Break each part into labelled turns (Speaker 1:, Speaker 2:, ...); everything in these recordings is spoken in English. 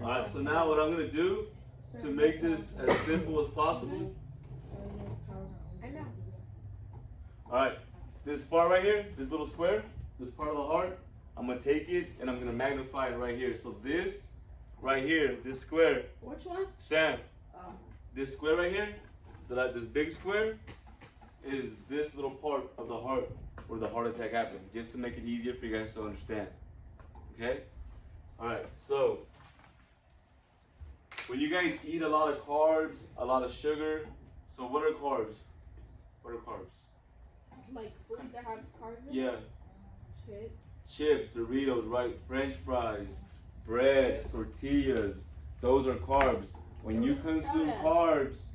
Speaker 1: Alright, so now what I'm going to do to make this as simple as possible. Alright, this part right here, this little square, this part of the heart, I'm going to take it and I'm going to magnify it right here. So this right here, this square.
Speaker 2: Which one?
Speaker 1: Sam, this square right here, this big square, is this little part of the heart where the heart attack happened, just to make it easier for you guys to understand. Okay? Alright, so when you guys eat a lot of carbs, a lot of sugar, so what are carbs? What are carbs?
Speaker 2: Like food that has carbs in it?
Speaker 1: Yeah.
Speaker 2: Chips.
Speaker 1: Chips, Doritos, right? French fries, bread, tortillas, those are carbs. When you consume carbs,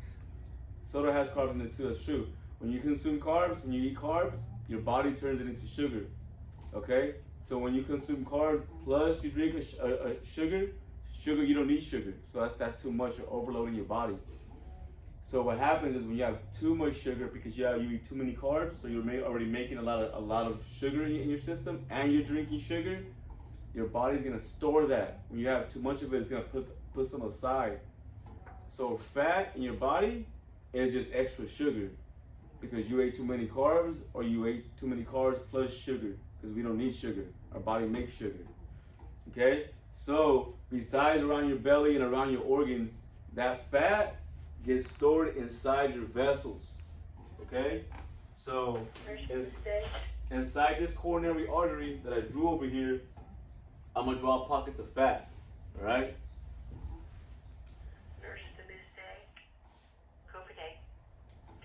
Speaker 1: soda has carbs in it too, that's true. When you consume carbs, when you eat carbs, your body turns it into sugar, okay? So when you consume carbs plus you drink a sugar, you don't need sugar. So that's too much, you're overloading your body. So what happens is when you have too much sugar because you eat too many carbs, so you're already making a lot of sugar in your system, and you're drinking sugar, your body's gonna store that. When you have too much of it, it's gonna put some aside. So fat in your body is just extra sugar because you ate too many carbs, or you ate too many carbs plus sugar, because we don't need sugar. Our body makes sugar. Okay? So besides around your belly and around your organs, that fat gets stored inside your vessels. Okay? So inside this coronary artery that I drew over here, I'm gonna draw pockets of fat. Alright?
Speaker 3: Nurse to Miss Day. Cooper Day.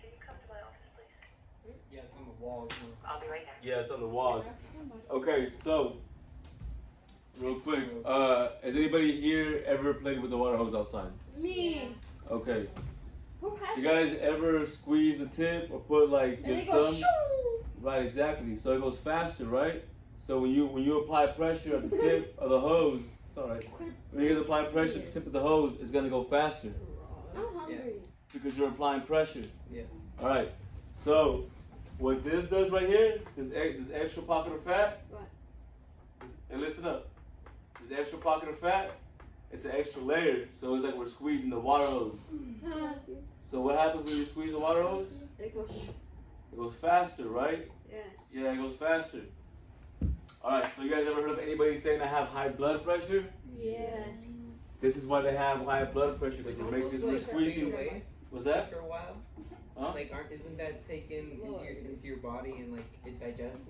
Speaker 3: Can you come to my office, please?
Speaker 4: Yeah, it's on the wall.
Speaker 3: I'll be right there.
Speaker 1: Yeah, it's on the walls. Okay, so real quick, has anybody here ever played with the water hose outside?
Speaker 2: Me.
Speaker 1: Okay.
Speaker 2: Who has
Speaker 1: You guys ever squeeze the tip or put like
Speaker 2: And
Speaker 1: your
Speaker 2: it goes
Speaker 1: thumb?
Speaker 2: shoo.
Speaker 1: Right, exactly. So it goes faster, right? So when you apply pressure at the tip of the hose, it's all right. When you apply pressure at the tip of the hose, it's gonna go faster
Speaker 2: I'm hungry.
Speaker 1: because you're applying pressure.
Speaker 4: Yeah.
Speaker 1: All right. So what this does right here, this extra pocket of fat.
Speaker 2: What?
Speaker 1: And listen up. This extra pocket of fat, it's an extra layer. So it's like we're squeezing the water hose. So what happens when you squeeze the water hose?
Speaker 2: It goes shoo.
Speaker 1: It goes faster, right?
Speaker 2: Yeah.
Speaker 1: Yeah, it goes faster. Alright, so you guys ever heard of anybody saying they have high blood pressure?
Speaker 2: Yeah.
Speaker 1: This is why they have high blood pressure, because we're squeezing. What's that?
Speaker 4: After a while,
Speaker 1: Huh?
Speaker 4: like, isn't that taken into your body and like it digests?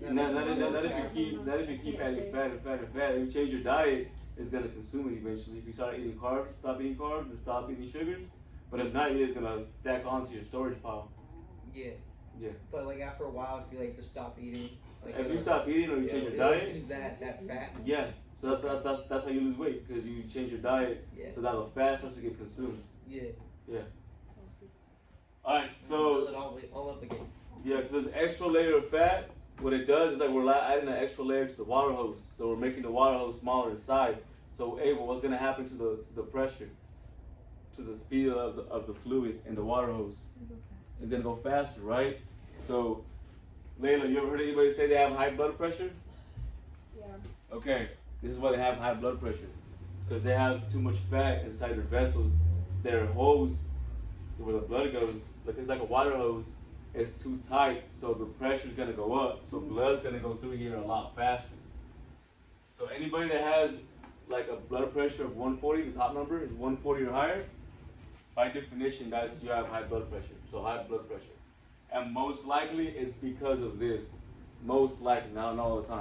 Speaker 1: Not if you keep adding fat. If you change your diet, it's gonna consume it eventually. If you start eating carbs, stop eating carbs, and stop eating sugars. But if not, it's gonna stack onto your storage pile.
Speaker 4: Yeah.
Speaker 1: Yeah.
Speaker 4: But like after a while, if you like just stop eating, like
Speaker 1: If you stop eating or you change your
Speaker 4: it'll
Speaker 1: diet,
Speaker 4: use that fat.
Speaker 1: yeah. So that's how you lose weight, because you change your diet,
Speaker 4: Yeah.
Speaker 1: so that the fat starts to get consumed.
Speaker 4: Yeah.
Speaker 1: Yeah. All right.
Speaker 4: Build
Speaker 1: So
Speaker 4: it all up again.
Speaker 1: yeah. So this extra layer of fat, what it does is like we're adding an extra layer to the water hose. So we're making the water hose smaller inside. So well, what's gonna happen to the pressure, to the speed of the fluid in the water hose? It's gonna go faster, right? So, Layla, you ever heard anybody say they have high blood pressure?
Speaker 2: Yeah.
Speaker 1: Okay, this is why they have high blood pressure, because they have too much fat inside their vessels. Their hose, where the blood goes, like it's like a water hose, it's too tight, so the pressure's gonna go up, so blood's gonna go through here a lot faster. So anybody that has like a blood pressure of 140, the top number is 140 or higher, by definition, you have high blood pressure. So high blood pressure. And most likely it's because of this. Most likely, not all the time.